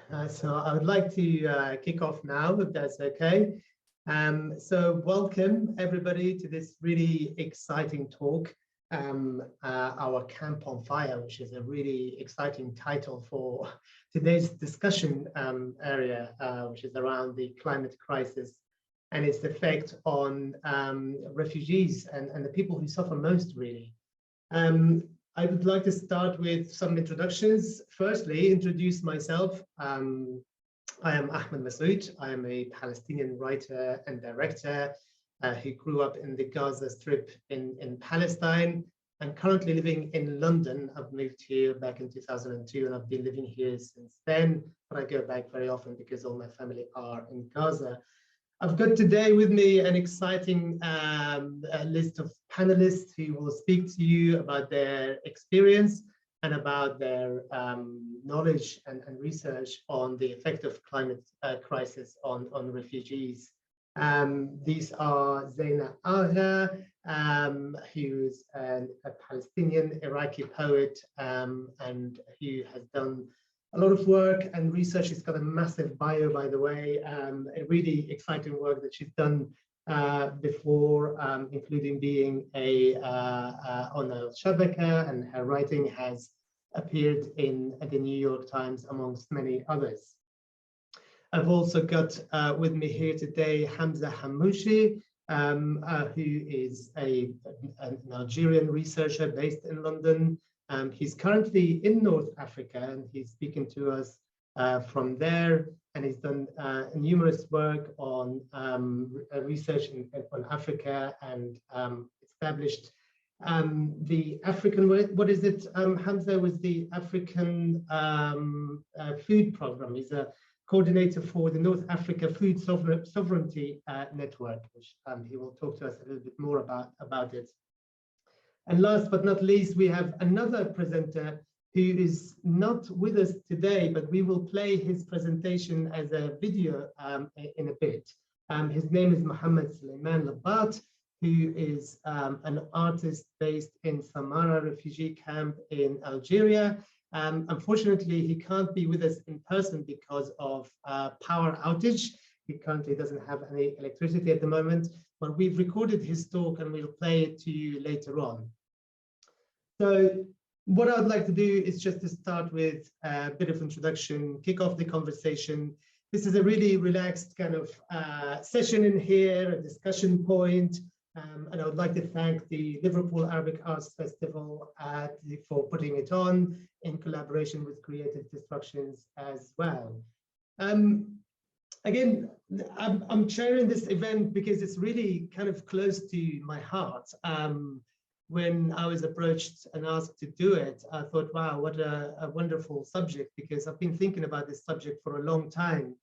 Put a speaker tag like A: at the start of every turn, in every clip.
A: So I would like to kick off now, if that's okay. So welcome everybody to this really exciting talk, our Camp on Fire, which is a really exciting title for today's discussion area, which is around the climate crisis and its effect on refugees and the people who suffer most, really. I would like to start with some introductions. Firstly, introduce myself. I am Ahmed Masoud. I am a Palestinian writer and director who grew up in the Gaza Strip in Palestine. I'm currently living in London. I've moved here back in 2002 and I've been living here since then, but I go back very often because all my family are in Gaza. I've got today with me an exciting list of panelists who will speak to you about their experience and about their knowledge and research on the effect of climate crisis on refugees. These are Zaina Agha, who is a Palestinian Iraqi poet and who has done a lot of work and research. She's got a massive bio, by the way, a really exciting work that she's done before, including being on Al Shabaka, and her writing has appeared in the New York Times, amongst many others. I've also got with me here today Hamza Hamouchi, who is an Algerian researcher based in London. He's currently in North Africa and he's speaking to us from there, and he's done numerous work on research on Africa and established the African, what is it, Hamza, was the African Food Program. He's a coordinator for the North Africa Food Sovereignty Network, which he will talk to us a little bit more about it. And last but not least, we have another presenter who is not with us today, but we will play his presentation as a video in a bit. His name is Mohammed Suleiman Labat, who is an artist based in Samara refugee camp in Algeria. Unfortunately, he can't be with us in person because of power outage. He currently doesn't have any electricity at the moment, but we've recorded his talk and we'll play it to you later on. So what I'd like to do is just to start with a bit of introduction, kick off the conversation. This is a really relaxed kind of session in here, a discussion point. And I would like to thank the Liverpool Arab Arts Festival for putting it on in collaboration with Creative Destructions as well. Again, I'm chairing this event because it's really kind of close to my heart. When I was approached and asked to do it, I thought, wow, what a wonderful subject, because I've been thinking about this subject for a long time.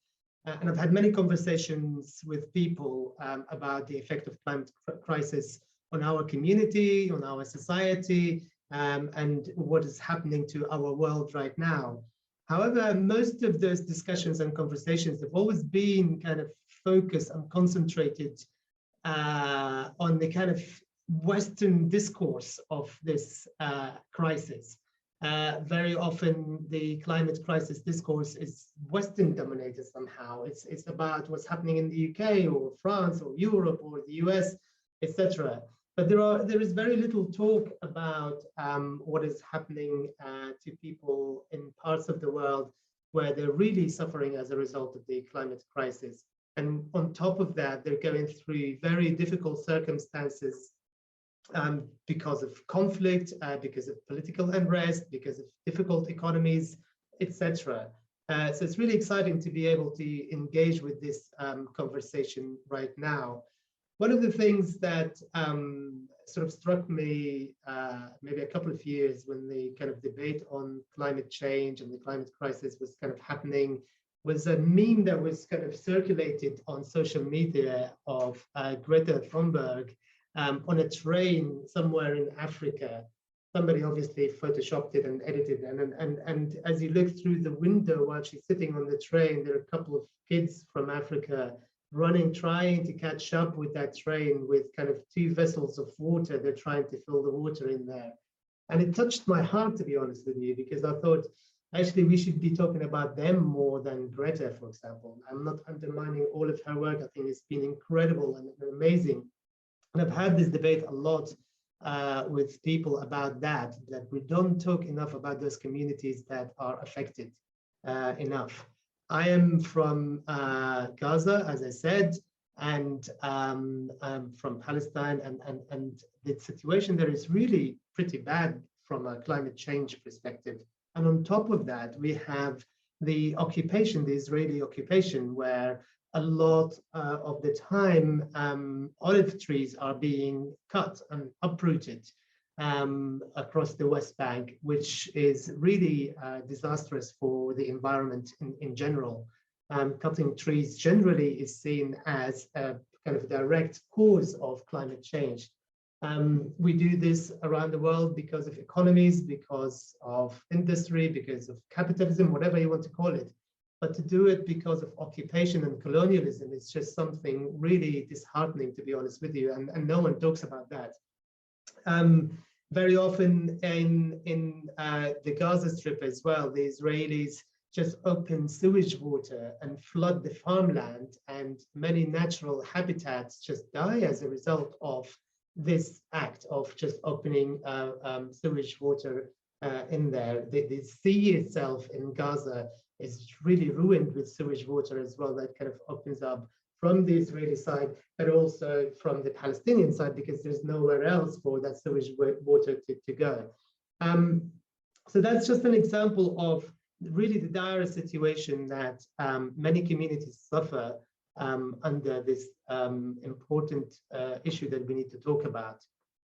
A: And I've had many conversations with people about the effect of climate crisis on our community, on our society, and what is happening to our world right now. However, most of those discussions and conversations have always been kind of focused and concentrated on the kind of Western discourse of this crisis. Very often the climate crisis discourse is Western dominated somehow. It's about what's happening in the UK or France or Europe or the US, etc. But there is very little talk about what is happening to people in parts of the world where they're really suffering as a result of the climate crisis. And on top of that, they're going through very difficult circumstances because of conflict, because of political unrest, because of difficult economies, etc. So it's really exciting to be able to engage with this conversation right now. One of the things that sort of struck me maybe a couple of years when the kind of debate on climate change and the climate crisis was kind of happening was a meme that was kind of circulated on social media of Greta Thunberg on a train somewhere in Africa. Somebody obviously photoshopped it and edited it. And as you look through the window while she's sitting on the train, there are a couple of kids from Africa running, trying to catch up with that train with kind of 2 vessels of water. They're trying to fill the water in there. And it touched my heart, to be honest with you, because I thought, Actually, we should be talking about them more than Greta, for example. I'm not undermining all of her work. I think it's been incredible and amazing. And I've had this debate a lot with people about that we don't talk enough about those communities that are affected enough. I am from Gaza, as I said, and I'm from Palestine, and the situation there is really pretty bad from a climate change perspective. And on top of that, we have the occupation, the Israeli occupation, where a lot of the time olive trees are being cut and uprooted across the West Bank, which is really disastrous for the environment in general. Cutting trees generally is seen as a kind of direct cause of climate change. We do this around the world because of economies, because of industry, because of capitalism, whatever you want to call it. But to do it because of occupation and colonialism is just something really disheartening, to be honest with you, and no one talks about that. Very often in the Gaza Strip as well, the Israelis just open sewage water and flood the farmland, and many natural habitats just die as a result of this act of just opening sewage water in there. The sea itself in Gaza is really ruined with sewage water as well, that kind of opens up from the Israeli side, but also from the Palestinian side, because there's nowhere else for that sewage water to go. So that's just an example of really the dire situation that many communities suffer under this important issue that we need to talk about.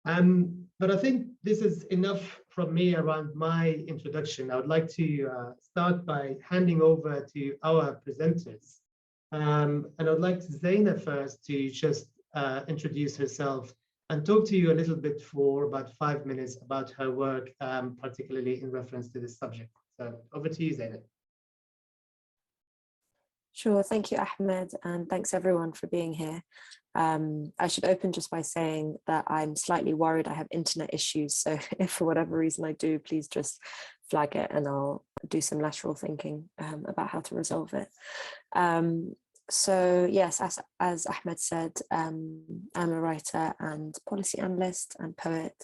A: But I think this is enough from me around my introduction. I would like to start by handing over to our presenters. And I'd like Zaina first to just introduce herself and talk to you a little bit for about 5 minutes about her work, particularly in reference to this subject. So over to you, Zaina.
B: Sure, thank you, Ahmed, and thanks everyone for being here. I should open just by saying that I'm slightly worried I have internet issues, so if for whatever reason I do, please just flag it and I'll do some lateral thinking about how to resolve it. So yes, as Ahmed said, I'm a writer and policy analyst and poet,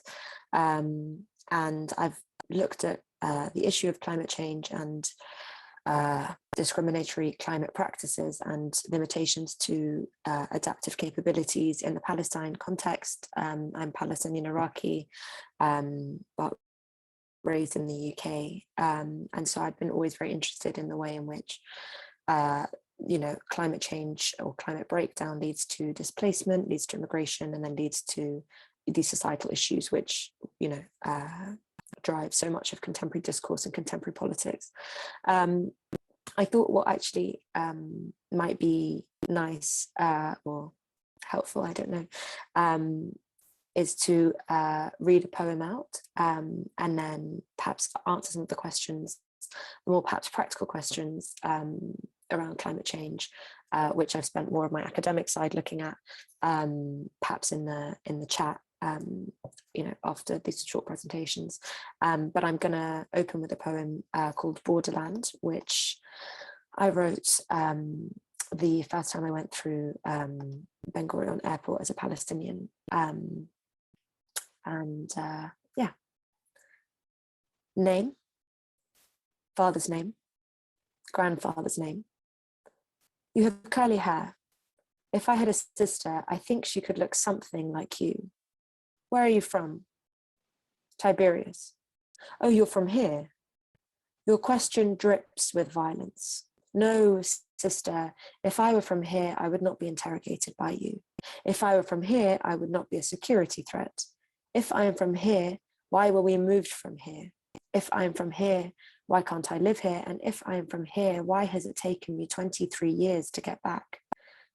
B: and I've looked at the issue of climate change and discriminatory climate practices and limitations to adaptive capabilities in the Palestine context. I'm Palestinian Iraqi, but raised in the UK, and so I've been always very interested in the way in which climate change or climate breakdown leads to displacement, leads to immigration, and then leads to these societal issues which drive so much of contemporary discourse and contemporary politics. I thought what actually might be nice or helpful, I don't know, is to read a poem out and then perhaps answer some of the questions, the more perhaps practical questions around climate change, which I've spent more of my academic side looking at, perhaps in the chat, after these short presentations. But I'm going to open with a poem called Borderland, which I wrote the first time I went through Ben Gurion Airport as a Palestinian. Yeah. Name, father's name, grandfather's name. You have curly hair. If I had a sister, I think she could look something like you. Where are you from? Tiberias. Oh, you're from here. Your question drips with violence. No, sister, if I were from here, I would not be interrogated by you. If I were from here, I would not be a security threat. If I am from here, why were we moved from here? If I am from here, why can't I live here? And if I am from here, why has it taken me 23 years to get back?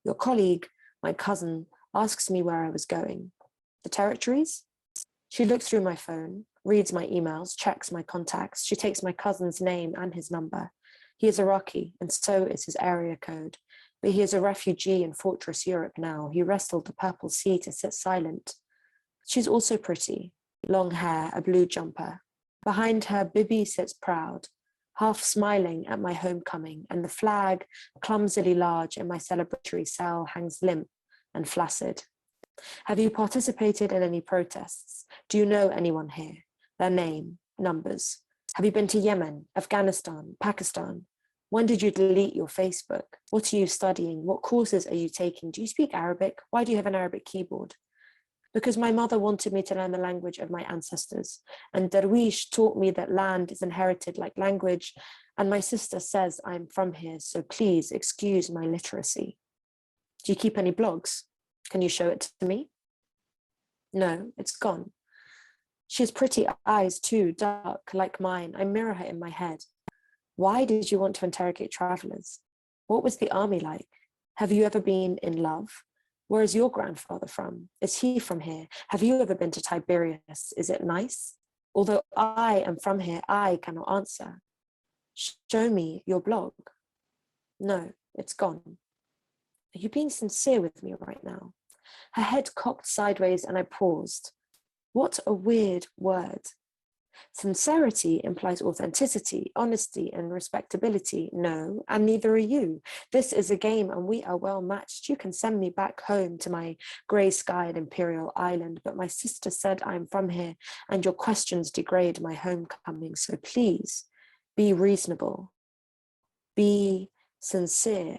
B: Your colleague, my cousin, asks me where I was going. The territories? She looks through my phone, reads my emails, checks my contacts. She takes my cousin's name and his number. He is Iraqi, and so is his area code. But he is a refugee in Fortress Europe now. He wrestled the Purple Sea to sit silent. She's also pretty. Long hair, a blue jumper. Behind her, Bibi sits proud. half smiling at my homecoming, and the flag, clumsily large in my celebratory cell, hangs limp and flaccid. Have you participated in any protests? Do you know anyone here? Their name, numbers? Have you been to Yemen, Afghanistan, Pakistan? When did you delete your Facebook? What are you studying? What courses are you taking? Do you speak Arabic? Why do you have an Arabic keyboard? Because my mother wanted me to learn the language of my ancestors, and Darwish taught me that land is inherited like language, and my sister says I'm from here, so please excuse my literacy. Do you keep any blogs? Can you show it to me? No, it's gone. She has pretty eyes too, dark like mine. I mirror her in my head. Why did you want to interrogate travelers? What was the army like? Have you ever been in love? Where is your grandfather from? Is he from here? Have you ever been to Tiberias? Is it nice? Although I am from here, I cannot answer. Show me your blog. No, it's gone. Are you being sincere with me right now? Her head cocked sideways and I paused. What a weird word. Sincerity implies authenticity, honesty, and respectability. No, and neither are you. This is a game and we are well matched. You can send me back home to my grey-skied imperial island, but my sister said I'm from here and your questions degrade my homecoming. So please be reasonable. Be sincere.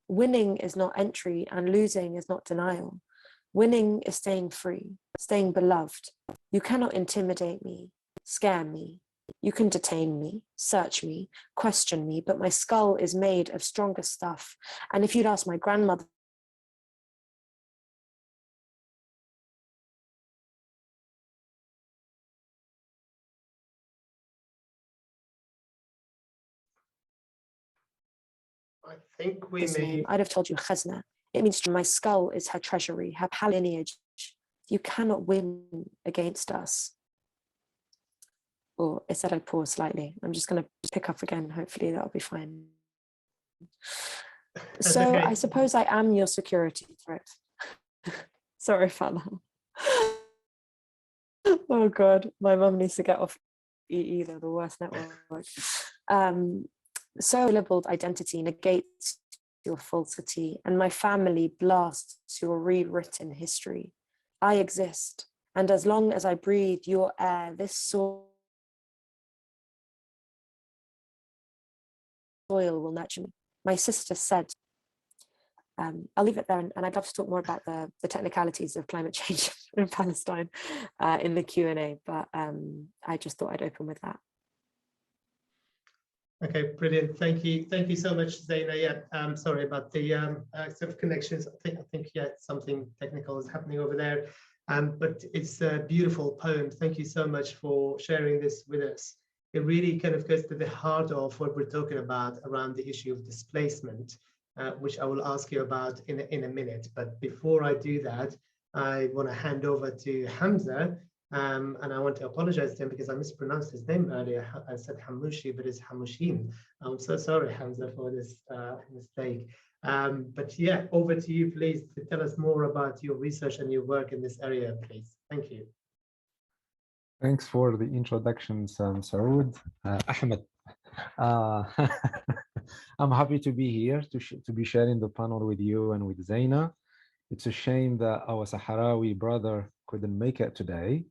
B: Winning is not entry and losing is not denial. Winning is staying free, staying beloved. You cannot intimidate me, scare me. You can detain me, search me, question me, but my skull is made of stronger stuff. And if you'd ask my grandmother,
A: I think we
B: this
A: may.
B: name, I'd have told you Khazna. It means my skull is her treasury, her lineage. You cannot win against us. Or it said I paused slightly. I'm just going to pick up again. Hopefully that'll be fine. So
A: Okay.
B: I suppose I am your security threat. Sorry, Fala. Oh God, my mum needs to get off EE, though, the worst network. So labeled identity negates your falsity, and my family blasts your rewritten history. I exist, and as long as I breathe your air, this soil will nurture me. My sister said, I'll leave it there, and I'd love to talk more about the technicalities of climate change in Palestine in the Q&A, but I just thought I'd open with that.
A: Okay, brilliant. Thank you so much, Zaina. Yeah, sorry about the sort of connections. I think yeah, something technical is happening over there. But it's a beautiful poem. Thank you so much for sharing this with us. It really kind of goes to the heart of what we're talking about around the issue of displacement, which I will ask you about in a minute. But before I do that, I want to hand over to Hamza. And I want to apologize to him because I mispronounced his name earlier. I said Hamushi, but it's Hamushin. I'm so sorry, Hamza, for this mistake. But yeah, over to you, please, to tell us more about your research and your work in this area, please. Thank you.
C: Thanks for the introduction, Saud. Ahmed, I'm happy to be here to be sharing the panel with you and with Zaina. It's a shame that our Sahrawi brother couldn't make it today,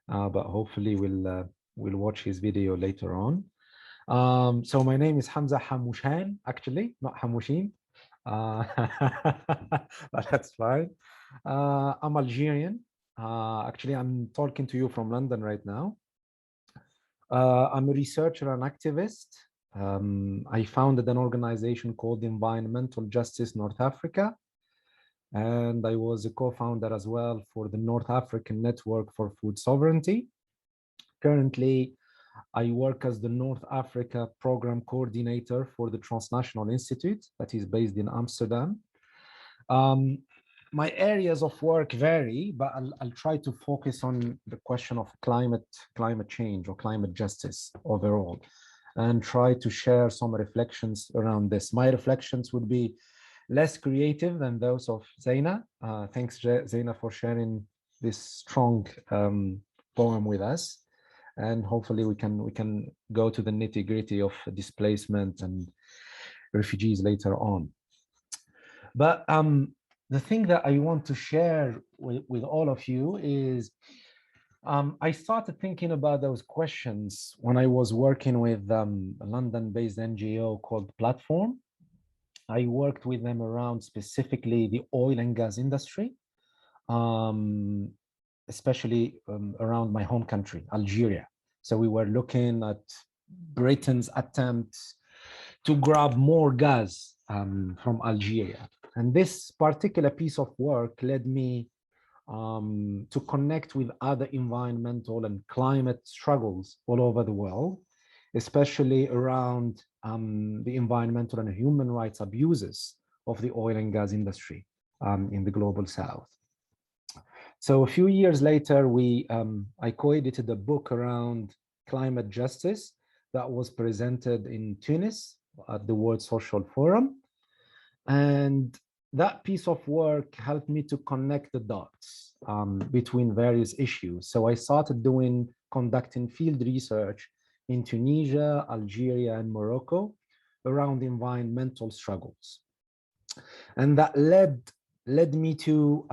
C: but hopefully we'll watch his video later on. So my name is Hamza Hamushan, actually, not Hamushin. But that's fine. I'm Algerian. Actually, I'm talking to you from London right now. I'm a researcher and activist. I founded an organization called Environmental Justice North Africa. And I was a co-founder as well for the North African Network for Food Sovereignty. Currently, I work as the North Africa Program Coordinator for the Transnational Institute that is based in Amsterdam. My areas of work vary, but I'll try to focus on the question of climate change or climate justice overall, and try to share some reflections around this. My reflections would be less creative than those of Zaina. Thanks, Zaina, for sharing this strong poem with us. and hopefully we can go to the nitty-gritty of displacement and refugees later on. But the thing that I want to share with all of you is I started thinking about those questions when I was working with a London-based NGO called Platform. I worked with them around specifically the oil and gas industry, especially around my home country, Algeria. So we were looking at Britain's attempts to grab more gas from Algeria. And this particular piece of work led me to connect with other environmental and climate struggles all over the world, especially around the environmental and human rights abuses of the oil and gas industry in the global south. So a few years later, I co-edited a book around climate justice that was presented in Tunis at the World Social Forum. And that piece of work helped me to connect the dots between various issues. So I started conducting field research in Tunisia, Algeria, and Morocco around environmental struggles. And that led me to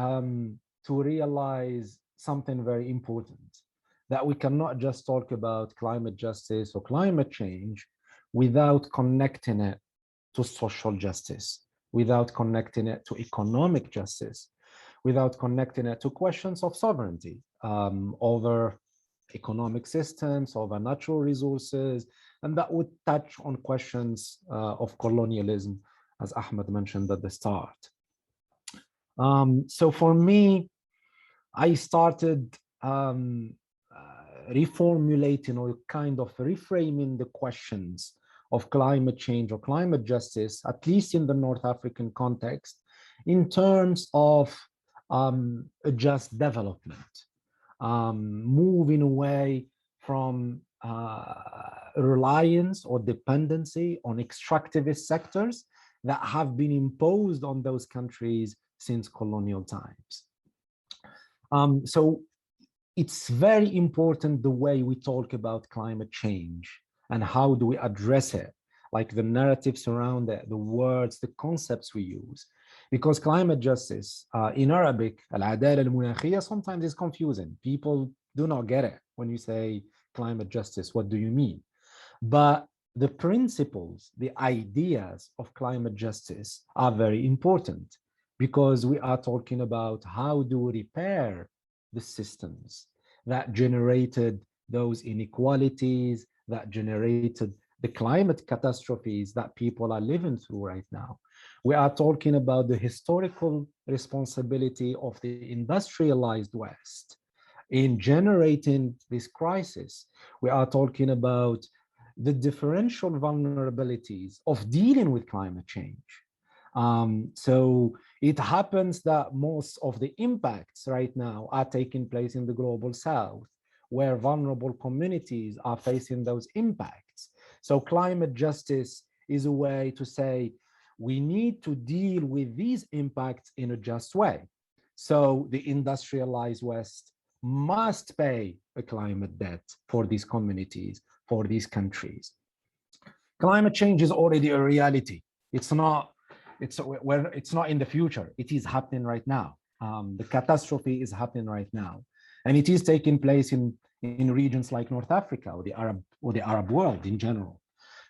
C: realize something very important, that we cannot just talk about climate justice or climate change without connecting it to social justice, without connecting it to economic justice, without connecting it to questions of sovereignty over economic systems, over natural resources, and that would touch on questions of colonialism, as Ahmed mentioned at the start. So for me, I started reformulating or kind of reframing the questions of climate change or climate justice, at least in the North African context, in terms of a just development, moving away from reliance or dependency on extractivist sectors that have been imposed on those countries since colonial times. So it's very important the way we talk about climate change and how do we address it, like the narratives around it, the words, the concepts we use. Because climate justice in Arabic, al-adala al-munakhiyya, sometimes is confusing. People do not get it when you say climate justice. What do you mean? But the principles, the ideas of climate justice are very important, because we are talking about how do we repair the systems that generated those inequalities, that generated the climate catastrophes that people are living through right now. We are talking about the historical responsibility of the industrialized West in generating this crisis. We are talking about the differential vulnerabilities of dealing with climate change. So it happens that most of the impacts right now are taking place in the global south, where vulnerable communities are facing those impacts. So climate justice is a way to say, we need to deal with these impacts in a just way. So the industrialized West must pay a climate debt for these communities, for these countries. Climate change is already a reality. It's not in the future. It is happening right now. The catastrophe is happening right now, and it is taking place in regions like North Africa or the Arab world in general.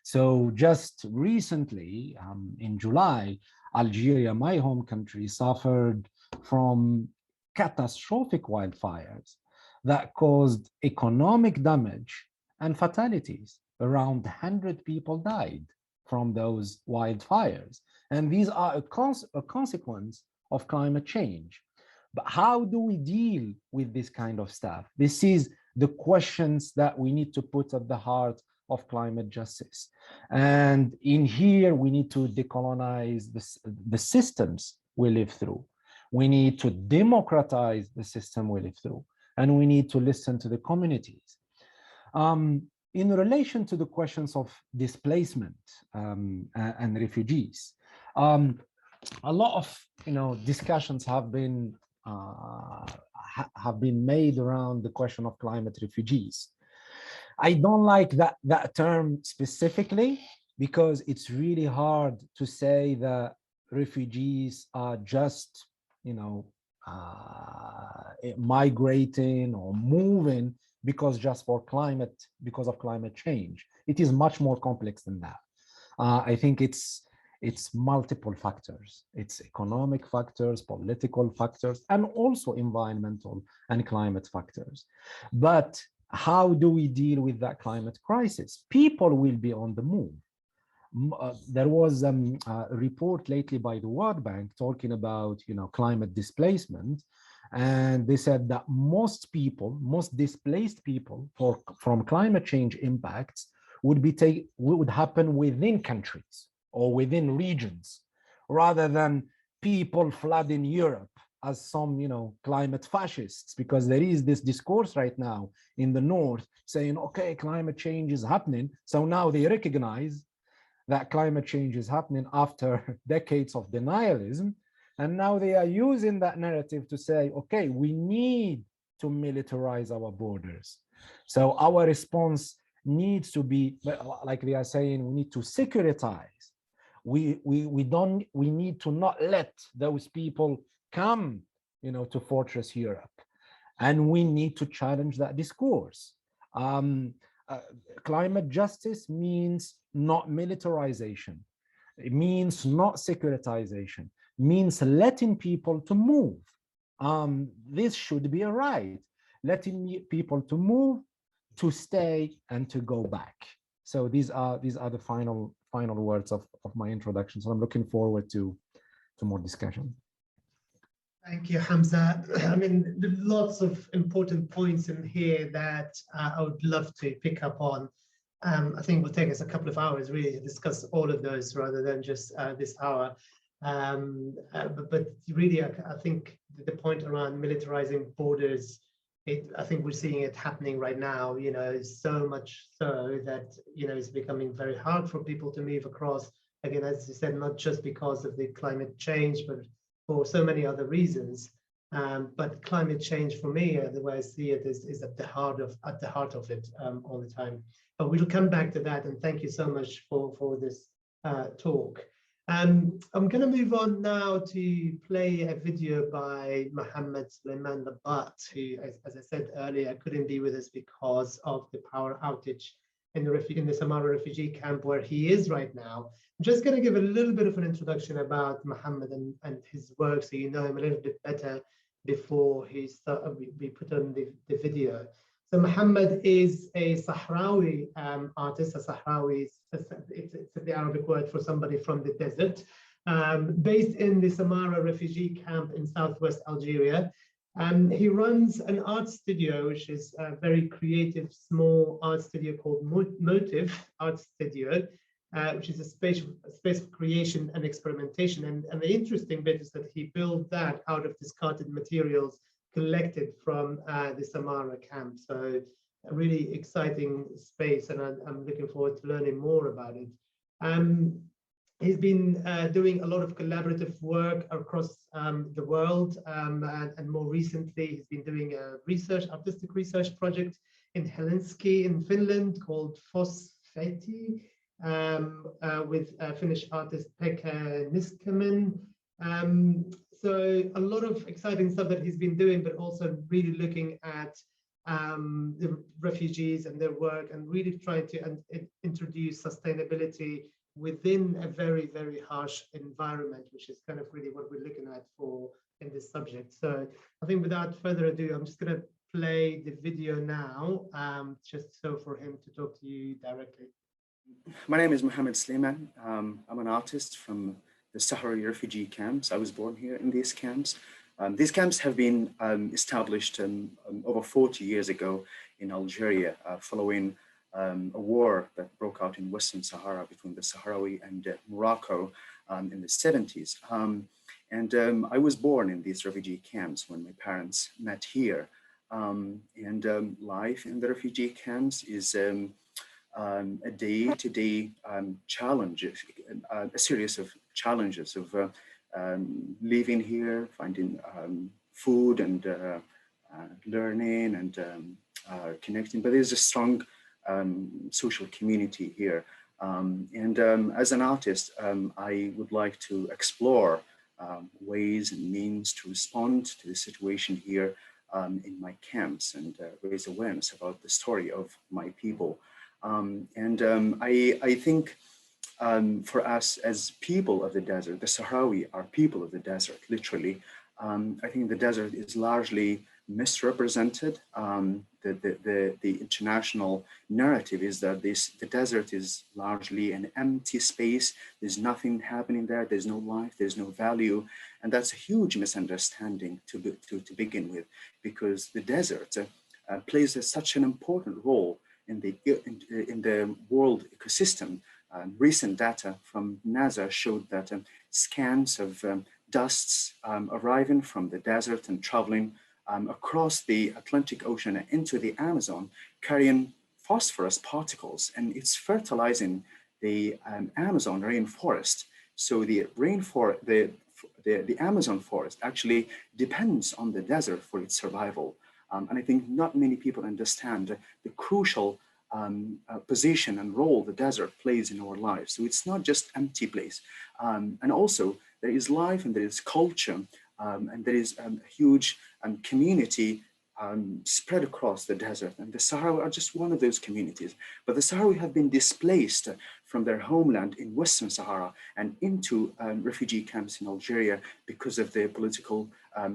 C: So just recently, in July, Algeria, my home country, suffered from catastrophic wildfires that caused economic damage and fatalities. Around 100 people died from those wildfires. And these are a consequence of climate change. But how do we deal with this kind of stuff? This is the questions that we need to put at the heart of climate justice. And in here, we need to decolonize the systems we live through. We need to democratize the system we live through. And we need to listen to the communities. In relation to the questions of displacement and refugees, a lot of discussions have been made around the question of climate refugees. I don't like that term specifically, because it's really hard to say that refugees are just, you know, migrating or moving because of climate change. It is much more complex than that. I think it's multiple factors. It's economic factors, political factors, and also environmental and climate factors. But how do we deal with that climate crisis? People will be on the move. There was a report lately by the World Bank talking about, you know, climate displacement, and they said that most displaced people from climate change impacts would happen within countries or within regions, rather than people flooding Europe as some, you know, climate fascists, because there is this discourse right now in the north saying, okay, climate change is happening. So now they recognize that climate change is happening after decades of denialism. And now they are using that narrative to say, okay, we need to militarize our borders. So our response needs to be, like they are saying, we need to securitize. We need to not let those people come, you know, to Fortress Europe. And we need to challenge that discourse. Climate justice means not militarization. It means not securitization. It means letting people to move. This should be a right. Letting people to move, to stay, and to go back. So these are the final words of my introduction. So I'm looking forward to more discussion.
A: Thank you, Hamza. I mean, there are lots of important points in here that I would love to pick up on. I think it will take us a couple of hours really to discuss all of those rather than just this hour. But really, I think the point around militarizing borders, I think we're seeing it happening right now, you know, so much so that, you know, it's becoming very hard for people to move across. Again, as you said, not just because of the climate change, but for so many other reasons. But climate change, for me, the way I see it, is at the heart of it all the time. But we'll come back to that, and thank you so much for this talk. I'm going to move on now to play a video by Mohammed Suleiman Labat, who, as I said earlier, couldn't be with us because of the power outage in the Samarra refugee camp where he is right now. I'm just going to give a little bit of an introduction about Mohammed and his work, so you know him a little bit better before we put on the video. So Mohammed is a Sahrawi artist. A Sahrawi, it's the Arabic word for somebody from the desert, based in the Samarra refugee camp in southwest Algeria. He runs an art studio, which is a very creative, small art studio called Motive Art Studio, which is a space of creation and experimentation. And the interesting bit is that he built that out of discarded materials collected from the Samarra camp. So a really exciting space, and I'm looking forward to learning more about it. He's been doing a lot of collaborative work across the world, and more recently, he's been doing a artistic research project in Helsinki in Finland called Fosfetti, with Finnish artist Pekka Niskanen. So a lot of exciting stuff that he's been doing, but also really looking at the refugees and their work, and really trying to introduce sustainability within a very, very harsh environment, which is kind of really what we're looking at in this subject. So I think without further ado, I'm just going to play the video now, just so for him to talk to you directly.
D: My name is Mohammed Suleiman. I'm an artist from the Sahrawi refugee camps. I was born here in these camps. These camps have been established over 40 years ago in Algeria, following a war that broke out in Western Sahara between the Sahrawi and Morocco in the 70s. I was born in these refugee camps when my parents met here. Life in the refugee camps is a day-to-day challenge, a series of challenges of living here, finding food and learning and connecting. But there's a strong social community here. As an artist, I would like to explore ways and means to respond to the situation here in my camps and raise awareness about the story of my people. I think for us as people of the desert, the Sahrawi are people of the desert, literally. I think the desert is largely misrepresented. The international narrative is that the desert is largely an empty space. There's nothing happening there. There's no life. There's no value, and that's a huge misunderstanding to begin with, because the desert plays such an important role in the world ecosystem. Recent data from NASA showed that scans of dusts arriving from the desert and traveling across the Atlantic Ocean and into the Amazon, carrying phosphorus particles, and it's fertilizing the Amazon rainforest. So the Amazon forest actually depends on the desert for its survival. And I think not many people understand the crucial position and role the desert plays in our lives. So it's not just empty place. And also there is life and there is culture and there is a huge community spread across the desert. And the Sahrawi are just one of those communities. But the Sahrawi have been displaced from their homeland in Western Sahara and into refugee camps in Algeria because of the political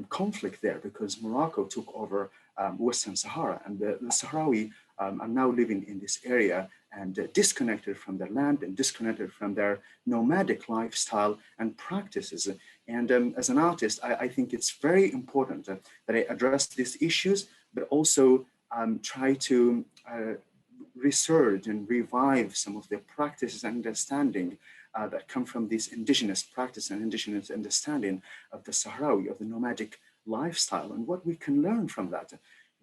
D: conflict there, because Morocco took over Western Sahara, and the Sahrawi are now living in this area and disconnected from their land and disconnected from their nomadic lifestyle and practices. And as an artist, I think it's very important that I address these issues, but also try to research and revive some of the practices and understanding that come from this indigenous practice and indigenous understanding of the Sahrawi, of the nomadic lifestyle, and what we can learn from that.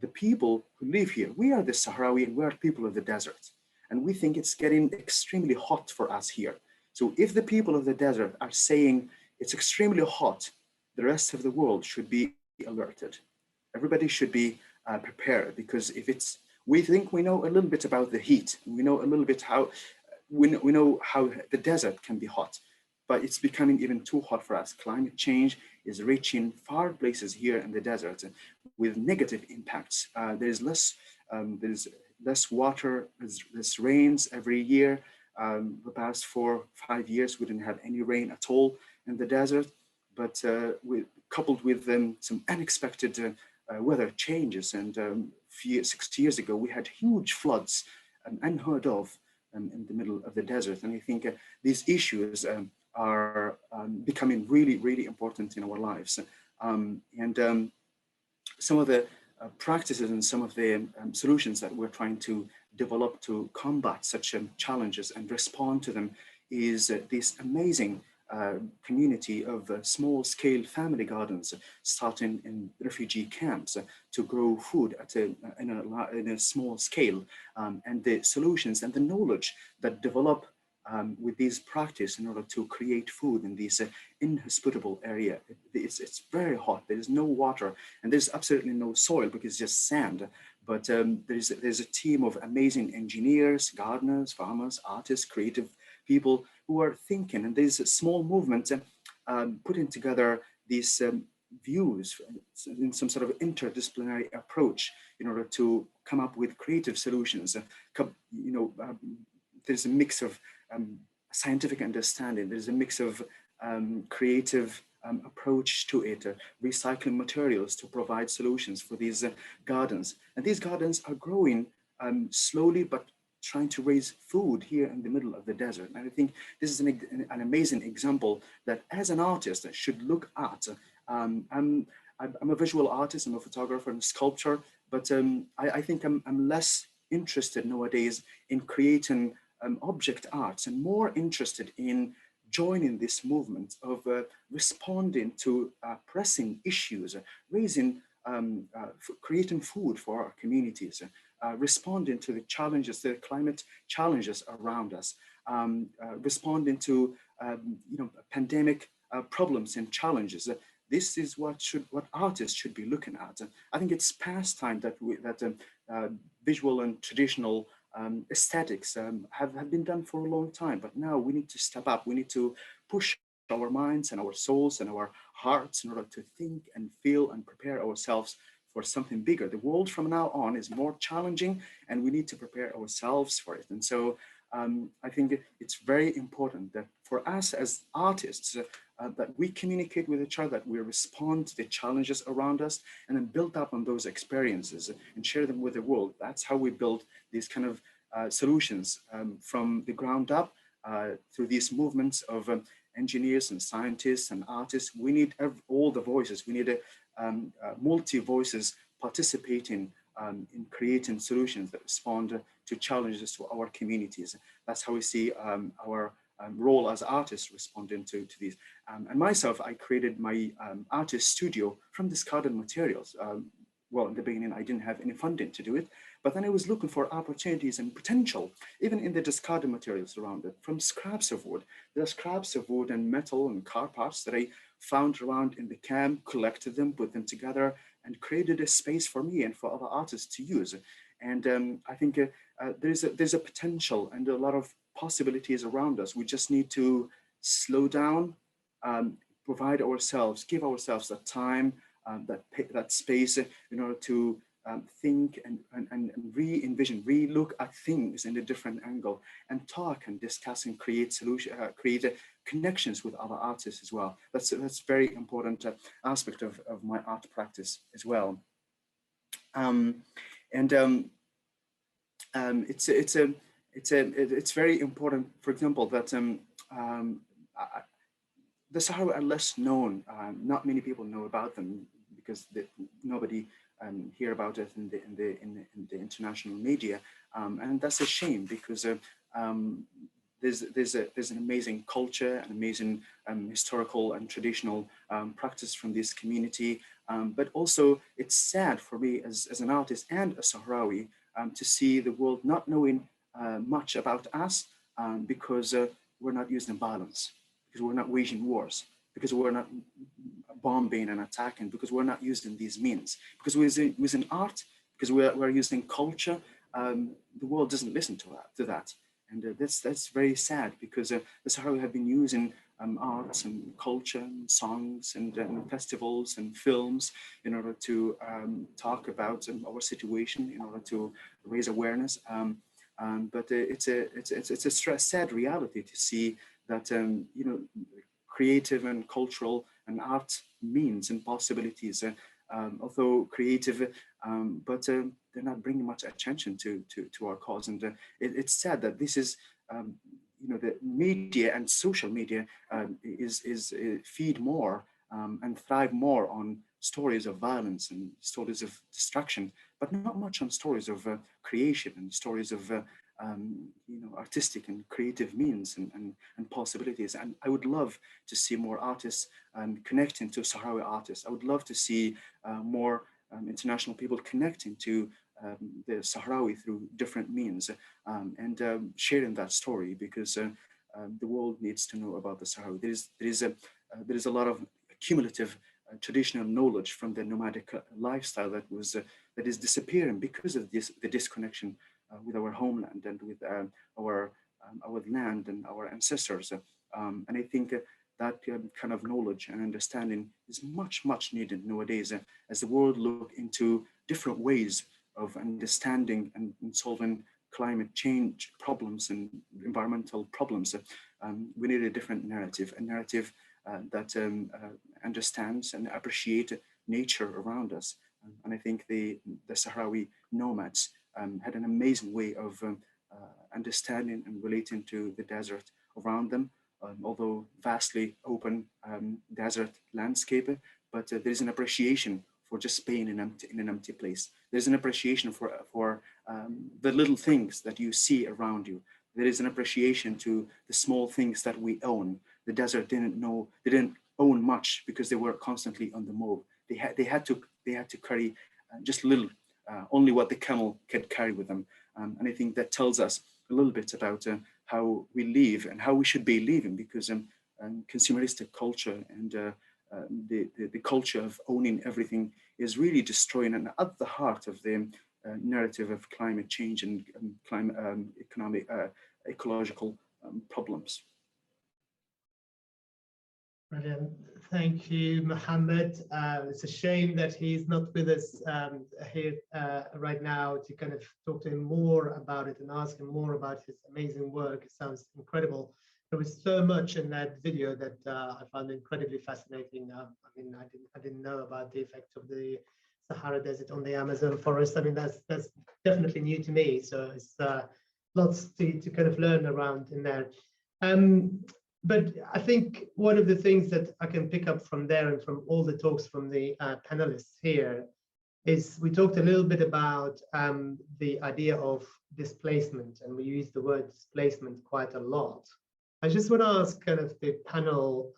D: The people who live here, we are the Sahrawi and we are people of the desert. And we think it's getting extremely hot for us here. So if the people of the desert are saying it's extremely hot, the rest of the world should be alerted. Everybody should be prepared, because if it's, we think we know a little bit about the heat, we know a little bit how, we know how the desert can be hot, but it's becoming even too hot for us. Climate change is reaching far places here in the desert with negative impacts. There's less water, there's less rains every year. The past 4 or 5 years, we didn't have any rain at all in the desert, but coupled with some unexpected weather changes. And 6 years ago, we had huge floods, unheard of in the middle of the desert. And I think these issues are becoming really, really important in our lives. Some of the practices and some of the solutions that we're trying to develop to combat such challenges and respond to them is this amazing community of small-scale family gardens starting in refugee camps to grow food at in a small scale, and the solutions and the knowledge that develop with these practice in order to create food in this inhospitable area. It's very hot, there is no water, and there's absolutely no soil because it's just sand. But there's a team of amazing engineers, gardeners, farmers, artists, creative people who are thinking, and there's a small movement putting together these views in some sort of interdisciplinary approach in order to come up with creative solutions. There's a mix of scientific understanding, there's a mix of creative approach to it, recycling materials to provide solutions for these gardens. And these gardens are growing slowly, but trying to raise food here in the middle of the desert. And I think this is an amazing example that as an artist I should look at. I'm a visual artist, I'm a photographer and a sculptor, but I think I'm less interested nowadays in creating object arts and more interested in joining this movement of responding to pressing issues, raising, creating food for our communities, responding to the challenges, the climate challenges around us, responding to pandemic problems and challenges. This is what artists should be looking at. I think it's past time that visual and traditional aesthetics have been done for a long time, but now we need to step up. We need to push our minds and our souls and our hearts in order to think and feel and prepare ourselves for something bigger. The world from now on is more challenging, and we need to prepare ourselves for it. And so I think it's very important that for us as artists, that we communicate with each other, that we respond to the challenges around us, and then build up on those experiences and share them with the world. That's how we build these kind of solutions from the ground up through these movements of engineers and scientists and artists. We need all the voices. We need multi-voices participating in creating solutions that respond to challenges to our communities. That's how we see our role as artists responding to these. And myself, I created my artist studio from discarded materials. Well, in the beginning, I didn't have any funding to do it, but then I was looking for opportunities and potential, even in the discarded materials around it, from scraps of wood. There are scraps of wood and metal and car parts that I found around in the camp, collected them, put them together, and created a space for me and for other artists to use. And I think there's a potential and a lot of possibilities around us. We just need to slow down, provide ourselves, give ourselves that time, that space in order to think and re-envision, re-look at things in a different angle, and talk and discuss and create connections with other artists as well. That's a very important aspect of my art practice as well. It's very important, for example, that the Sahrawi are less known. Not many people know about them because nobody hear about it in the international media, and that's a shame, because there's an amazing culture, an amazing historical and traditional practice from this community, but also it's sad for me as an artist and a Sahrawi to see the world not knowing much about us, because we're not using violence, because we're not waging wars, because we're not bombing and attacking, because we're not using these means, because we're using art, because we're using culture. The world doesn't listen to that. And that's very sad, because the Sahrawi have been using arts and culture and songs and festivals and films in order to talk about our situation, in order to raise awareness. But it's a sad reality to see that creative and cultural and art means and possibilities, although creative, but they're not bringing much attention to our cause. And it's sad that this is, the media and social media is feed more and thrive more on stories of violence and stories of destruction, but not much on stories of creation and stories of artistic and creative means and possibilities. And I would love to see more artists connecting to Sahrawi artists. I would love to see more international people connecting to the Sahrawi through different means, and sharing that story, because the world needs to know about the Sahrawi. There is a lot of cumulative traditional knowledge from the nomadic lifestyle that is disappearing because of the disconnection with our homeland and with our land and our ancestors. And I think that kind of knowledge and understanding is much needed nowadays, as the world look into different ways of understanding and solving climate change problems and environmental problems. We need a different narrative, a narrative that understands and appreciates nature around us. And I think the Sahrawi nomads had an amazing way of understanding and relating to the desert around them, although vastly open desert landscape, but there is an appreciation for just being in an empty place. There's an appreciation for the little things that you see around you. There is an appreciation to the small things that we own. The desert didn't own much because they were constantly on the move. They had to carry just little, only what the camel could carry with them. And I think that tells us a little bit about how we live and how we should be living, because consumeristic culture and the culture of owning everything is really destroying and at the heart of the narrative of climate change and climate ecological problems.
A: Brilliant. Thank you, Mohammed. It's a shame that he's not with us here right now to kind of talk to him more about it and ask him more about his amazing work. It sounds incredible. There was so much in that video that I found incredibly fascinating. I mean, I didn't know about the effect of the Sahara Desert on the Amazon forest. I mean, that's definitely new to me. So it's lots to kind of learn around in there. But I think one of the things that I can pick up from there and from all the talks from the panelists here is we talked a little bit about the idea of displacement, and we use the word displacement quite a lot. I just want to ask kind of the panel,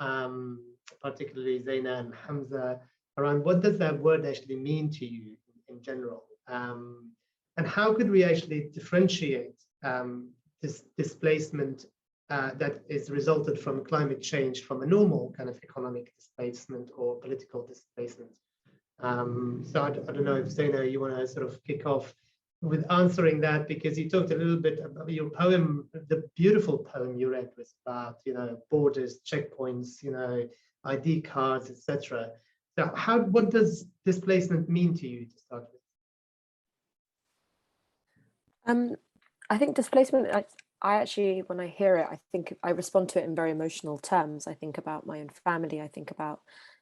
A: particularly Zaina and Hamza, around what does that word actually mean to you in general? And how could we actually differentiate this displacement that is resulted from climate change from a normal kind of economic displacement or political displacement? So I don't know if Zaina, you want to sort of kick off with answering that, because you talked a little bit about your poem. The beautiful poem you read was about, you know, borders, checkpoints, you know, ID cards, etc. So what does displacement mean to you to start with?
B: I think displacement, I actually, when I hear it, I think I respond to it in very emotional terms. I think about my own family. I think about,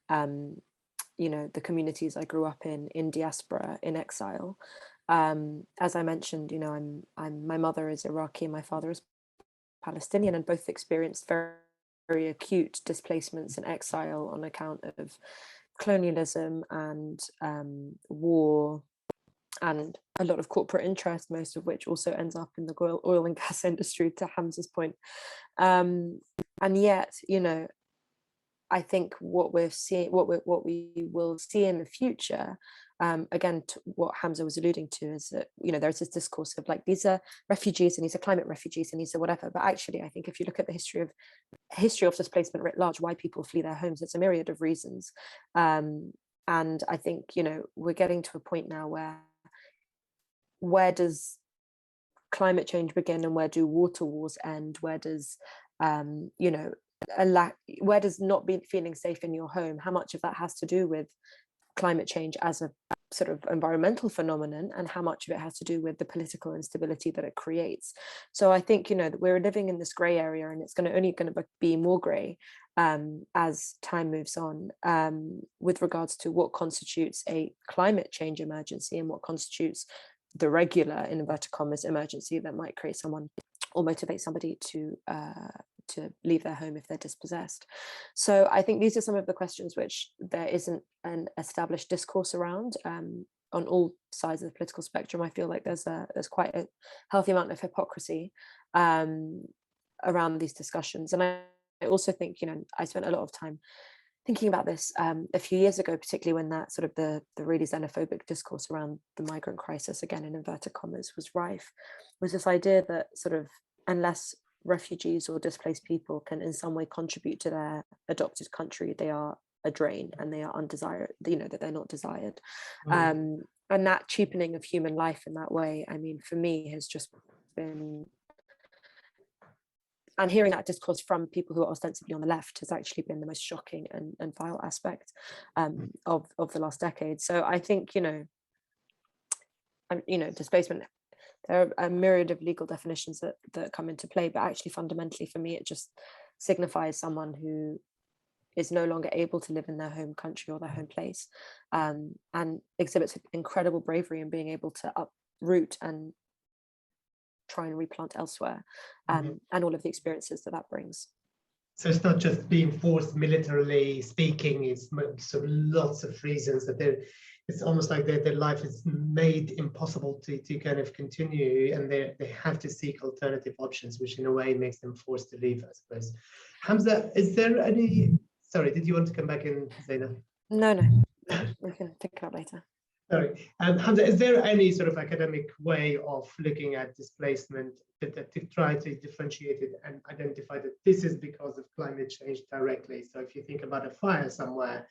B: you know, the communities I grew up in diaspora, in exile. As I mentioned, you know, my mother is Iraqi and my father is Palestinian, and both experienced very, very acute displacements and exile on account of colonialism and war, and a lot of corporate interest, most of which also ends up in the oil and gas industry, to Hamza's point. And yet, you know, I think what we're seeing, what we will see in the future, again, to what Hamza was alluding to, is that, you know, there's this discourse of like, these are refugees and these are climate refugees and these are whatever. But actually, I think if you look at the history of displacement writ large, why people flee their homes, it's a myriad of reasons. And I think, you know, we're getting to a point now where does climate change begin and where do water wars end? Where does, you know, where does not feeling safe in your home, how much of that has to do with climate change as a sort of environmental phenomenon, and how much of it has to do with the political instability that it creates? So I think, you know, that we're living in this gray area, and it's only going to be more gray as time moves on, with regards to what constitutes a climate change emergency and what constitutes the regular, in inverted commas, emergency that might create someone or motivate somebody to leave their home if they're dispossessed. So I think these are some of the questions which there isn't an established discourse around on all sides of the political spectrum. I feel like there's quite a healthy amount of hypocrisy around these discussions. And I also think, you know, I spent a lot of time thinking about this a few years ago, particularly when that sort of the really xenophobic discourse around the migrant crisis, again in inverted commas, was rife, was this idea that sort of unless refugees or displaced people can in some way contribute to their adopted country, they are a drain and they are undesired, you know, that they're not desired. And that cheapening of human life in that way, I mean, for me has just been, and hearing that discourse from people who are ostensibly on the left has actually been the most shocking and vile aspect of the last decade. So I think, you know, displacement, there are a myriad of legal definitions that come into play, but actually fundamentally for me, it just signifies someone who is no longer able to live in their home country or their home place, and exhibits incredible bravery in being able to uproot and try and replant elsewhere, and all of the experiences that brings.
A: So it's not just being forced militarily speaking, it's sort of lots of reasons that it's almost like their life is made impossible to kind of continue, and they have to seek alternative options, which in a way makes them forced to leave, I suppose. Hamza, is there any, sorry, did you want to come back in, Zaina?
B: No, we can pick it up later.
A: Sorry, Hamza, is there any sort of academic way of looking at displacement that to try to differentiate it and identify that this is because of climate change directly? So if you think about a fire somewhere,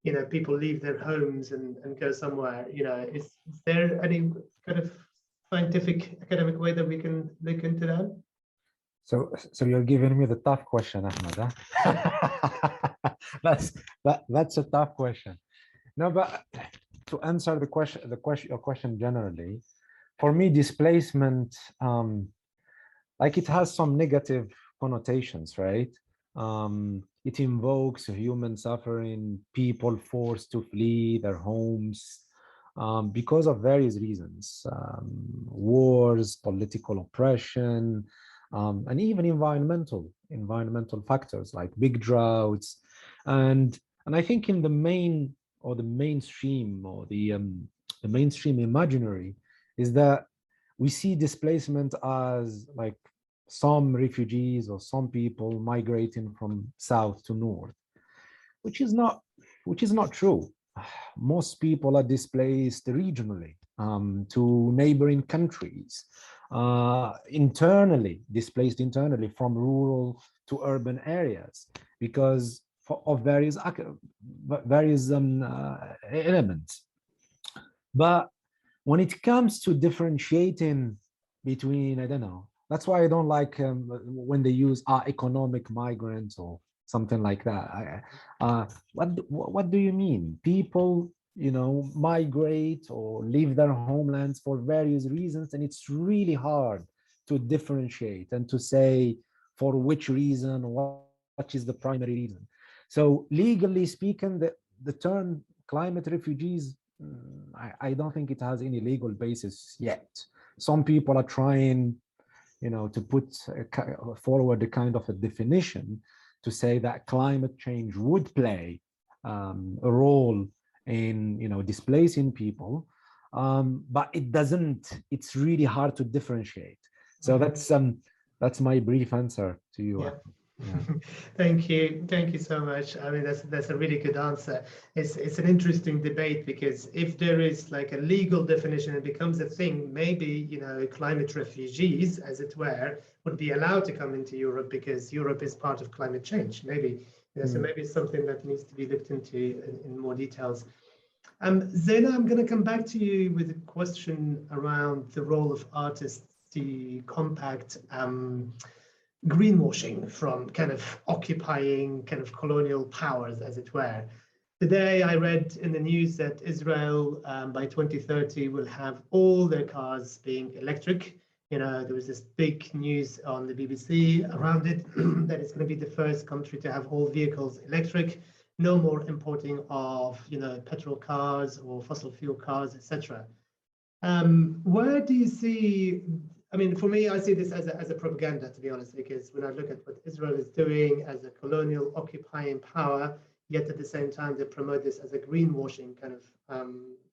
A: you know, people leave their homes and go somewhere, you know, is there any kind of scientific, academic way that we can look into that?
C: So you're giving me the tough question, Ahmed, huh? That's a tough question. No, but to answer your question generally, for me, displacement, like it has some negative connotations, right? It invokes human suffering, people forced to flee their homes because of various reasons, wars, political oppression, and even environmental factors like big droughts, and I think in the mainstream imaginary is that we see displacement as like some refugees or some people migrating from south to north, which is not true. Most people are displaced regionally to neighboring countries, displaced internally from rural to urban areas because of various elements. But when it comes to differentiating between, I don't know, that's why I don't like when they use economic migrants or something like that. What do you mean? People, migrate or leave their homelands for various reasons, and it's really hard to differentiate and to say for which reason, what is the primary reason. So legally speaking, the term climate refugees, I don't think it has any legal basis yet. Some people are trying, to put forward a kind of a definition to say that climate change would play a role in, displacing people, but it doesn't. It's really hard to differentiate. So that's my brief answer to you.
A: Yeah.
C: Yeah.
A: Thank you so much. I mean, that's a really good answer. It's an interesting debate because if there is like a legal definition, it becomes a thing. Maybe climate refugees, as it were, would be allowed to come into Europe because Europe is part of climate change. Maybe so. Maybe it's something that needs to be looked into in more details. Zaina, I'm going to come back to you with a question around the role of artists to combat greenwashing from kind of occupying kind of colonial powers, as it were. Today, I read in the news that Israel by 2030 will have all their cars being electric. There was this big news on the BBC around it that it's going to be the first country to have all vehicles electric, no more importing of petrol cars or fossil fuel cars, etc. Where do you see? I mean, for me, I see this as a propaganda, to be honest, because when I look at what Israel is doing as a colonial occupying power, yet at the same time, they promote this as a greenwashing kind of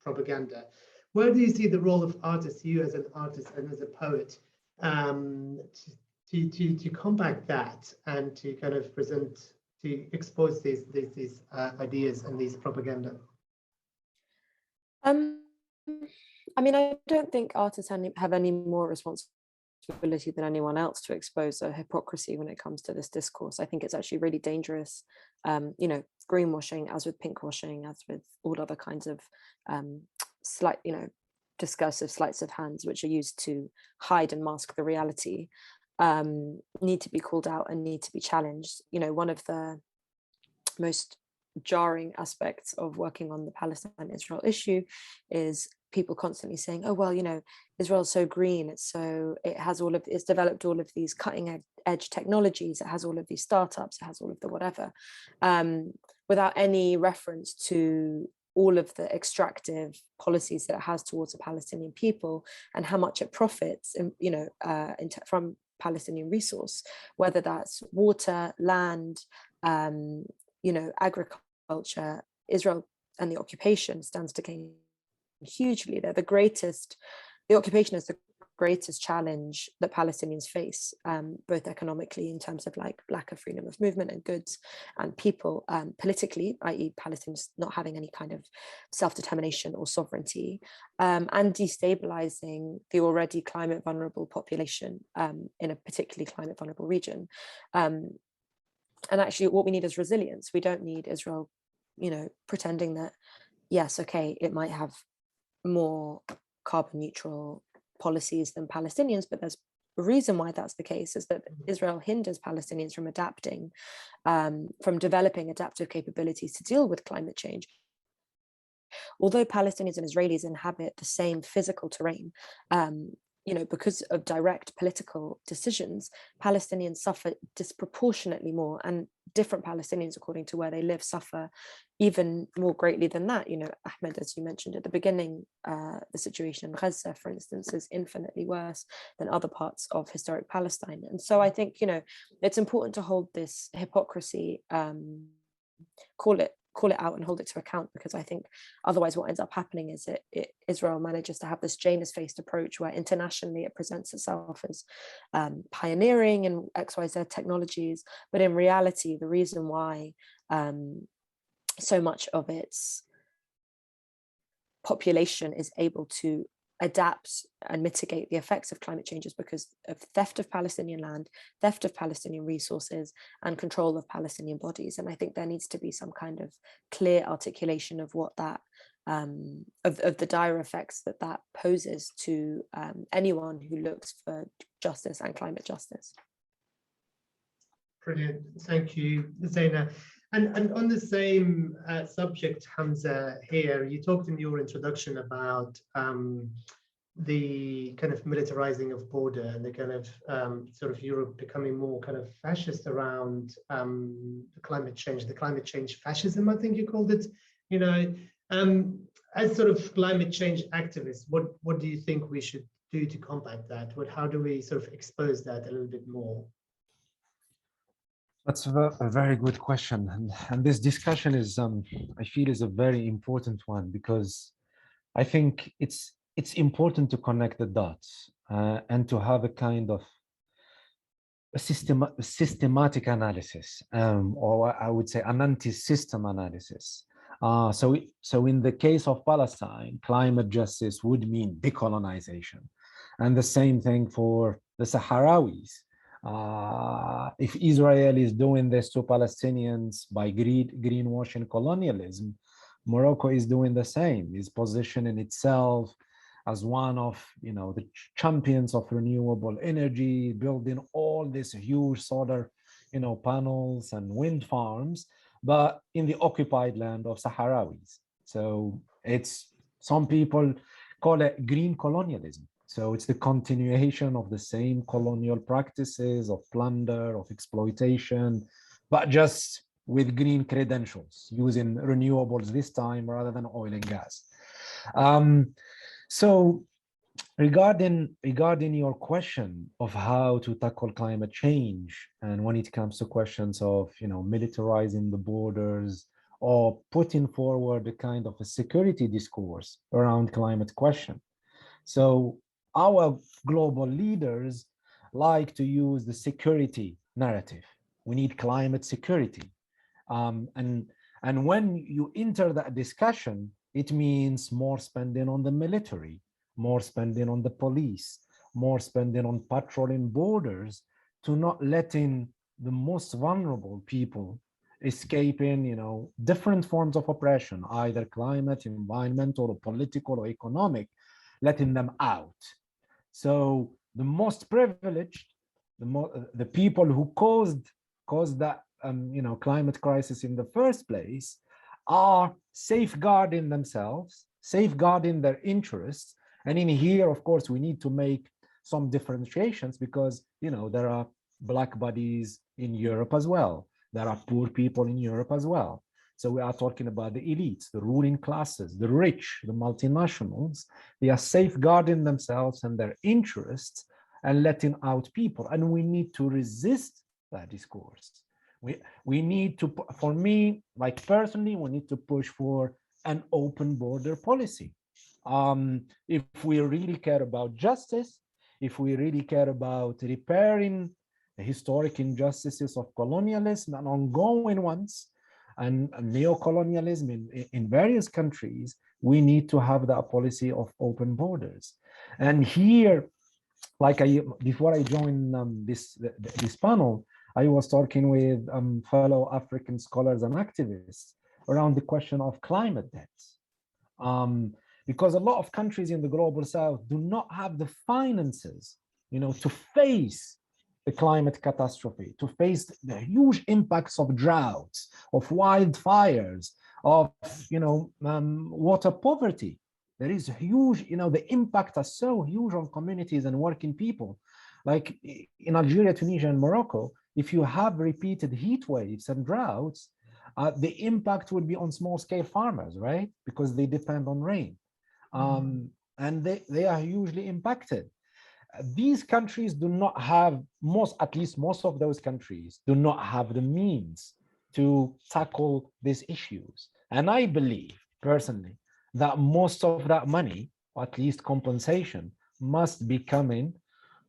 A: propaganda. Where do you see the role of artists, you as an artist and as a poet, to combat that and to kind of to expose these ideas and these propaganda?
B: I mean, I don't think artists have any more responsibility than anyone else to expose a hypocrisy when it comes to this discourse. I think it's actually really dangerous, greenwashing, as with pinkwashing, as with all other kinds of discursive sleights of hands, which are used to hide and mask the reality, need to be called out and need to be challenged. One of the most jarring aspects of working on the Palestine-Israel issue is people constantly saying, oh, well, Israel's so green, it's developed all of these cutting edge technologies, it has all of these startups, it has all of the whatever, without any reference to all of the extractive policies that it has towards the Palestinian people and how much it profits, from Palestinian resource, whether that's water, land, agriculture. Israel and the occupation stands to gain hugely. The occupation is the greatest challenge that Palestinians face, both economically in terms of like lack of freedom of movement and goods, and people politically, i.e. Palestinians not having any kind of self-determination or sovereignty, and destabilizing the already climate vulnerable population in a particularly climate vulnerable region. And actually what we need is resilience. We don't need Israel, pretending that, yes, okay, it might have more carbon neutral policies than Palestinians, but there's a reason why that's the case, is that Israel hinders Palestinians from adapting, from developing adaptive capabilities to deal with climate change. Although Palestinians and Israelis inhabit the same physical terrain, because of direct political decisions, Palestinians suffer disproportionately more, and different Palestinians, according to where they live, suffer even more greatly than that. Ahmed, as you mentioned at the beginning, the situation in Gaza, for instance, is infinitely worse than other parts of historic Palestine. And so I think, it's important to hold this hypocrisy, call it out and hold it to account, because I think otherwise what ends up happening is Israel manages to have this Janus-faced approach where internationally it presents itself as pioneering in XYZ technologies, but in reality, the reason why so much of its population is able to adapt and mitigate the effects of climate change is because of theft of Palestinian land, theft of Palestinian resources, and control of Palestinian bodies. And I think there needs to be some kind of clear articulation of what that, of the dire effects that poses to anyone who looks for justice and climate justice.
A: Brilliant, thank you, Zaina. And on the same subject, Hamza, here, you talked in your introduction about the kind of militarizing of border and the kind of sort of Europe becoming more kind of fascist around the climate change fascism, I think you called it. As sort of climate change activists, what do you think we should do to combat that? How do we sort of expose that a little bit more?
C: That's a very good question, and this discussion is, I feel, is a very important one, because I think it's important to connect the dots and to have a kind of a systematic analysis, or I would say an anti-system analysis. So in the case of Palestine, climate justice would mean decolonization, and the same thing for the Sahrawis. If Israel is doing this to Palestinians by greenwashing colonialism, Morocco is doing the same, is positioning itself as one of the champions of renewable energy, building all these huge solar panels and wind farms, but in the occupied land of Sahrawis. So some people call it green colonialism. So it's the continuation of the same colonial practices of plunder, of exploitation, but just with green credentials, using renewables this time rather than oil and gas. So regarding your question of how to tackle climate change, and when it comes to questions of militarizing the borders or putting forward a kind of a security discourse around climate question. So our global leaders like to use the security narrative. We need climate security. And when you enter that discussion, it means more spending on the military, more spending on the police, more spending on patrolling borders, to not letting the most vulnerable people escaping, different forms of oppression, either climate, environmental, or political, or economic, letting them out. So the most privileged, the people who caused that climate crisis in the first place, are safeguarding themselves, safeguarding their interests. And in here, of course, we need to make some differentiations, because there are Black bodies in Europe as well. There are poor people in Europe as well. So we are talking about the elites, the ruling classes, the rich, the multinationals. They are safeguarding themselves and their interests and letting out people. And we need to resist that discourse. We need to, for me, like personally, we need to push for an open border policy. If we really care about justice, if we really care about repairing the historic injustices of colonialism and ongoing ones, and neo-colonialism in various countries, we need to have that policy of open borders. And here, before I joined this panel, I was talking with fellow African scholars and activists around the question of climate debts. because a lot of countries in the global south do not have the finances, to face the climate catastrophe, to face the huge impacts of droughts, of wildfires, of water poverty. There is huge, the impact is so huge on communities and working people. Like in Algeria, Tunisia, and Morocco, if you have repeated heat waves and droughts, the impact will be on small-scale farmers, right? Because they depend on rain. And they are hugely impacted. These countries do not have, at least most of those countries do not have the means to tackle these issues. And I believe personally that most of that money, or at least compensation, must be coming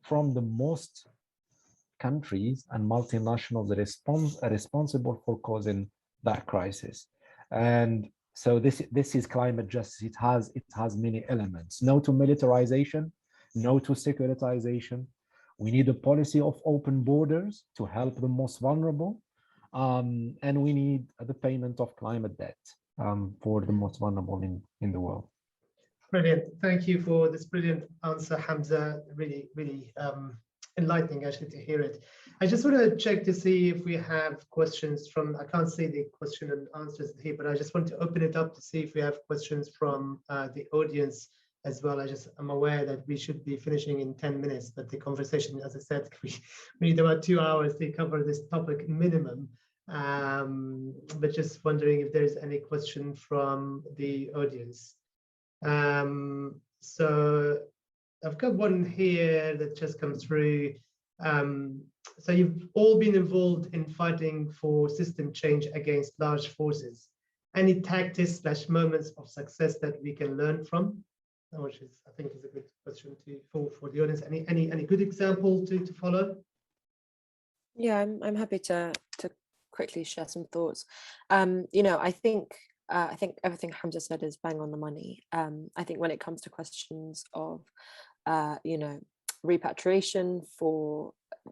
C: from the most countries and multinationals responsible for causing that crisis. And so this is climate justice. It has many elements. No to militarization, no to securitization. We need a policy of open borders to help the most vulnerable. And we need the payment of climate debt for the most vulnerable in the world.
A: Brilliant. Thank you for this brilliant answer, Hamza. Really, really enlightening actually to hear it. I just want to check to see if we have questions from, I can't see the question and answers here, but I just want to open it up to see if we have questions from the audience as well. I'm aware that we should be finishing in 10 minutes, but the conversation, as I said, we need about 2 hours to cover this topic minimum. But just wondering if there's any question from the audience. So I've got one here that just comes through. So you've all been involved in fighting for system change against large forces. Any tactics / moments of success that we can learn from? Which is, I think, is a good question for the audience. Any good example to follow?
B: Yeah, I'm happy to quickly share some thoughts. I think everything Hamza said is bang on the money. I think when it comes to questions of repatriation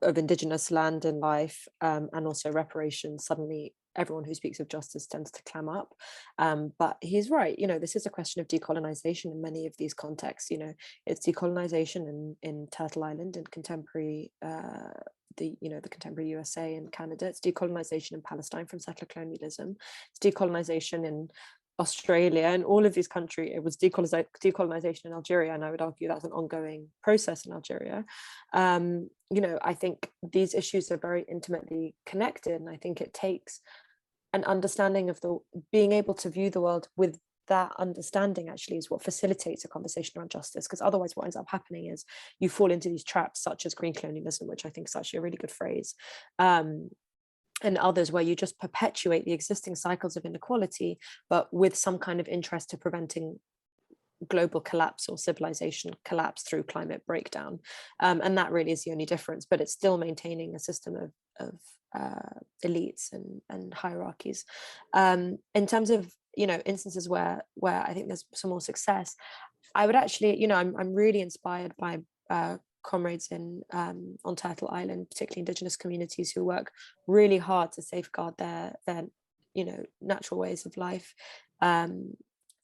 B: of indigenous land and life, and also reparations, suddenly everyone who speaks of justice tends to clam up. But he's right, this is a question of decolonization in many of these contexts. It's decolonization in Turtle Island in contemporary the contemporary USA and Canada. It's decolonization in Palestine from settler colonialism. It's decolonization in Australia and all of these countries. It was decolonization in Algeria, and I would argue that's an ongoing process in Algeria. I think these issues are very intimately connected, and I think it takes an understanding of being able to view the world with that understanding actually is what facilitates a conversation around justice, because otherwise what ends up happening is you fall into these traps such as green colonialism, which I think is actually a really good phrase, and others where you just perpetuate the existing cycles of inequality, but with some kind of interest to preventing global collapse or civilization collapse through climate breakdown. And that really is the only difference, but it's still maintaining a system of elites and hierarchies. In terms of instances where I think there's some more success, I would actually, I'm really inspired by comrades on Turtle Island, particularly indigenous communities who work really hard to safeguard their natural ways of life.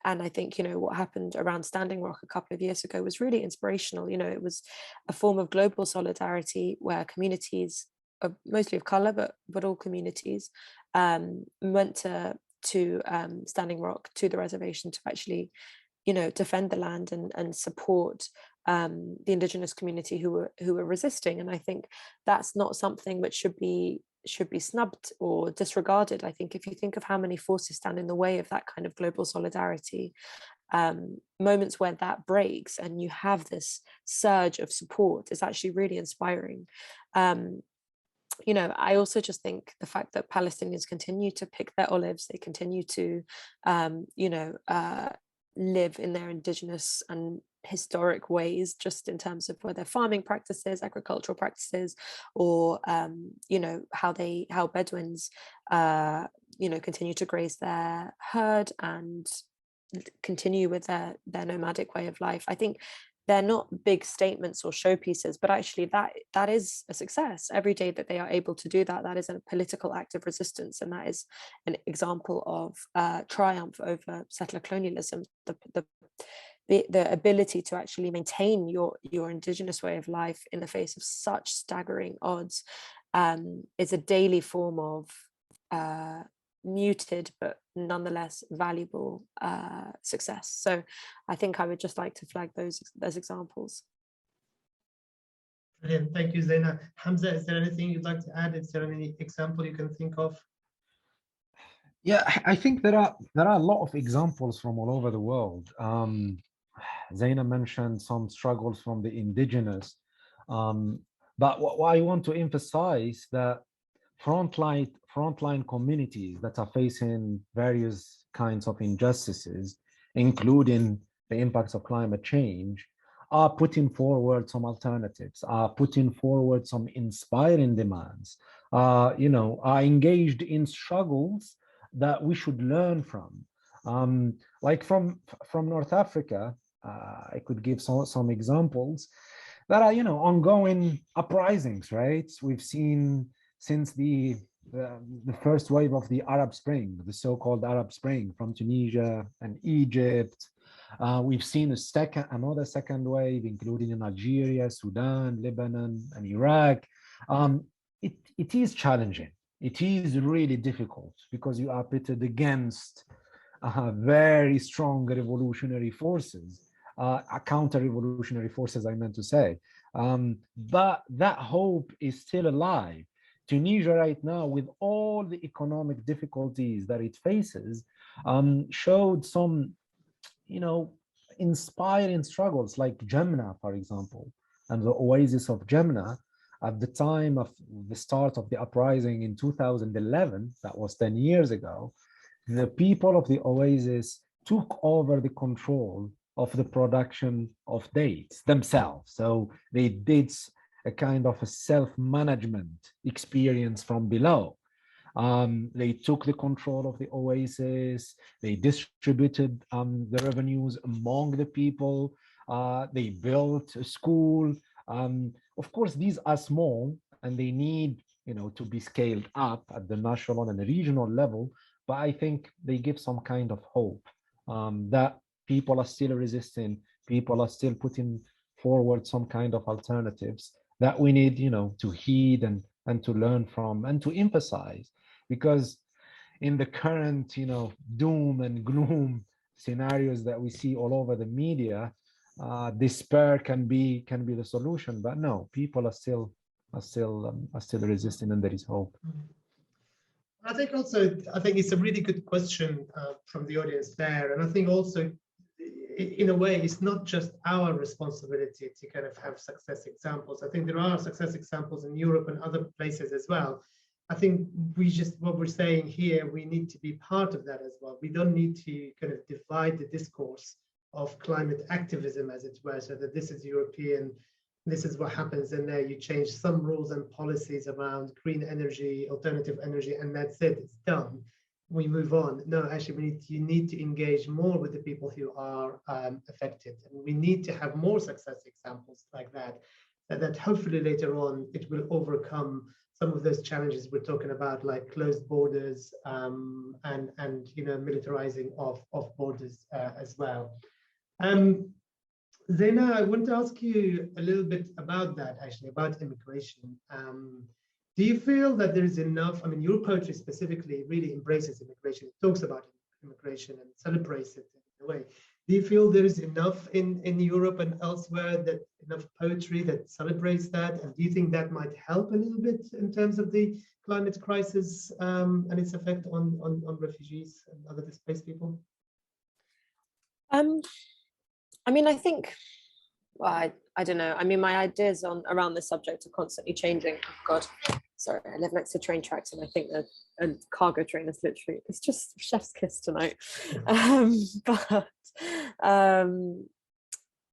B: And I think, what happened around Standing Rock a couple of years ago was really inspirational. It was a form of global solidarity where communities, mostly of color, but all communities, went to Standing Rock, to the reservation, to actually, defend the land and support the indigenous community who were resisting. And I think that's not something which should be snubbed or disregarded. I think if you think of how many forces stand in the way of that kind of global solidarity, moments where that breaks and you have this surge of support is actually really inspiring. I also just think the fact that Palestinians continue to pick their olives, they continue to live in their indigenous and historic ways, just in terms of whether farming practices, agricultural practices, or how Bedouins continue to graze their herd and continue with their nomadic way of life. I think they're not big statements or showpieces, but actually that is a success. Every day that they are able to do that is a political act of resistance, and that is an example of triumph over settler colonialism. the ability to actually maintain your indigenous way of life in the face of such staggering odds is a daily form of muted but nonetheless valuable success. So I think I would just like to flag those examples.
A: Brilliant, thank you, Zaina. Hamza, is there anything you'd like to add? Is there any example you can think of?
C: Yeah, I think there are a lot of examples from all over the world. Zaina mentioned some struggles from the indigenous, but what I want to emphasize that frontline communities that are facing various kinds of injustices, including the impacts of climate change, are putting forward some alternatives, are putting forward some inspiring demands, are engaged in struggles that we should learn from. Like from North Africa, I could give some examples that are, ongoing uprisings, right? We've seen since the first wave of the Arab Spring, the so-called Arab Spring from Tunisia and Egypt. We've seen another second wave, including in Algeria, Sudan, Lebanon, and Iraq. It is challenging. It is really difficult because you are pitted against very strong revolutionary forces, counter-revolutionary forces, I meant to say. But that hope is still alive. Tunisia right now, with all the economic difficulties that it faces, showed some, inspiring struggles like Jemna, for example, and the oasis of Jemna. At the time of the start of the uprising in 2011, that was 10 years ago, the people of the oasis took over the control of the production of dates themselves. So they did a kind of a self-management experience from below. They took the control of the oasis, they distributed the revenues among the people, they built a school. Of course, these are small and they need, to be scaled up at the national and the regional level, but I think they give some kind of hope that people are still resisting, people are still putting forward some kind of alternatives that we need, to heed and to learn from and to emphasize. Because in the current, doom and gloom scenarios that we see all over the media, despair can be the solution. But no, people are still resisting, and there is hope.
A: I think it's a really good question from the audience there, and I think also, in a way, it's not just our responsibility to kind of have success examples. I think there are success examples in Europe and other places as well. I think what we're saying here, we need to be part of that as well. We don't need to kind of divide the discourse of climate activism, as it were, so that this is European, this is what happens, and there you change some rules and policies around green energy, alternative energy, and that's it, it's done. We move on. No, actually, you need to engage more with the people who are affected. And we need to have more success examples like that, that hopefully later on it will overcome some of those challenges we're talking about, like closed borders and militarizing of borders as well. Zaina, I want to ask you a little bit about that, actually, about immigration. Do you feel that there is enough? I mean, your poetry specifically really embraces immigration. It talks about immigration and celebrates it in a way. Do you feel there is enough in Europe and elsewhere, that enough poetry that celebrates that? And do you think that might help a little bit in terms of the climate crisis and its effect on refugees and other displaced people?
B: I mean, I think, well, I don't know. I mean, my ideas around this subject are constantly changing. Oh God, sorry, I live next to train tracks, and I think that a cargo train is literally, it's just chef's kiss tonight.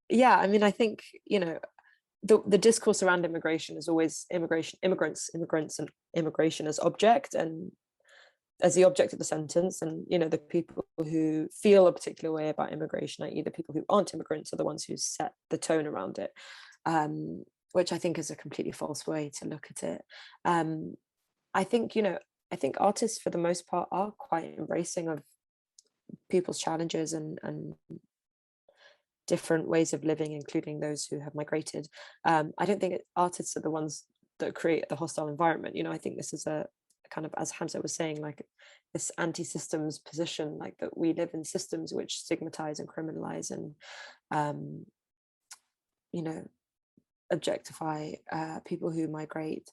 B: Yeah, I mean, I think, the discourse around immigration is always immigrants, and immigration as object, and as the object of the sentence. And the people who feel a particular way about immigration, i.e. the people who aren't immigrants, are the ones who set the tone around it, which I think is a completely false way to look at it. I think artists for the most part are quite embracing of people's challenges and different ways of living, including those who have migrated. I don't think artists are the ones that create the hostile environment. You know, I think this is a kind of, as Hamza was saying, like this anti-systems position, like that we live in systems which stigmatize and criminalize and you know, objectify people who migrate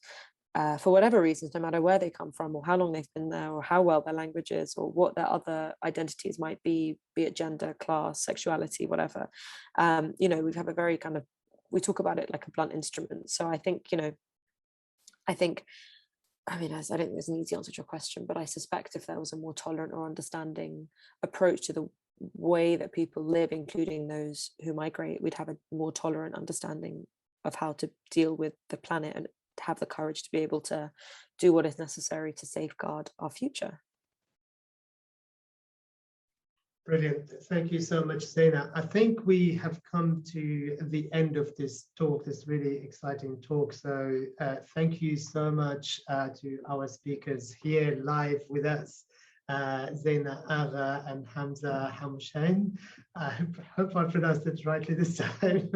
B: for whatever reasons, no matter where they come from or how long they've been there or how well their language is or what their other identities might be it gender, class, sexuality, whatever. You know, we have a very kind of, we talk about it like a blunt instrument. So I think, you know, I mean, I don't think there's an easy answer to your question, but I suspect if there was a more tolerant or understanding approach to the way that people live, including those who migrate, we'd have a more tolerant understanding of how to deal with the planet and have the courage to be able to do what is necessary to safeguard our future.
A: Brilliant. Thank you so much, Zaina. I think we have come to the end of this talk, this really exciting talk. So thank you so much to our speakers here live with us, Zaina Agha and Hamza Hamouchene. I hope I pronounced it rightly this time.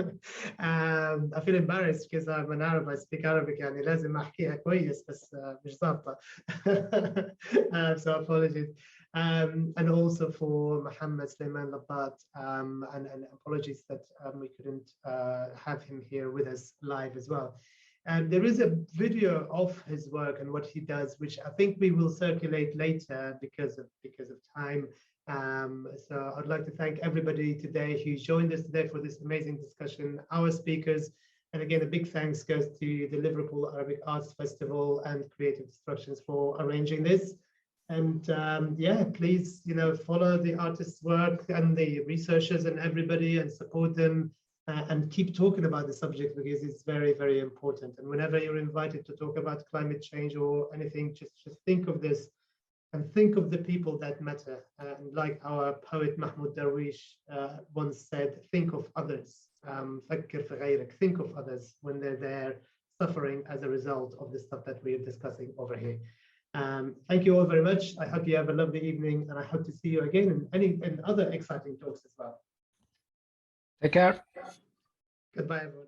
A: I feel embarrassed because I'm an Arab, I speak Arabic, يعني لازم أحكيها كويس بس مش ضابطة. So apologies. And also for Mohammed Suleiman Labat, and apologies that we couldn't have him here with us live as well. And there is a video of his work and what he does, which I think we will circulate later because of time. So I'd like to thank everybody today who joined us today for this amazing discussion, our speakers. And again, a big thanks goes to the Liverpool Arabic Arts Festival and Creative Destructions for arranging this. And yeah, please, you know, follow the artists' work and the researchers and everybody and support them and keep talking about the subject because it's very, very important. And whenever you're invited to talk about climate change or anything, just think of this and think of the people that matter. And like our poet Mahmoud Darwish once said, think of others. فكر في غيرك. Think of others when they're there suffering as a result of the stuff that we're discussing over here. Thank you all very much. I hope you have a lovely evening and I hope to see you again in other exciting talks as well.
C: Take care.
A: Goodbye, everyone.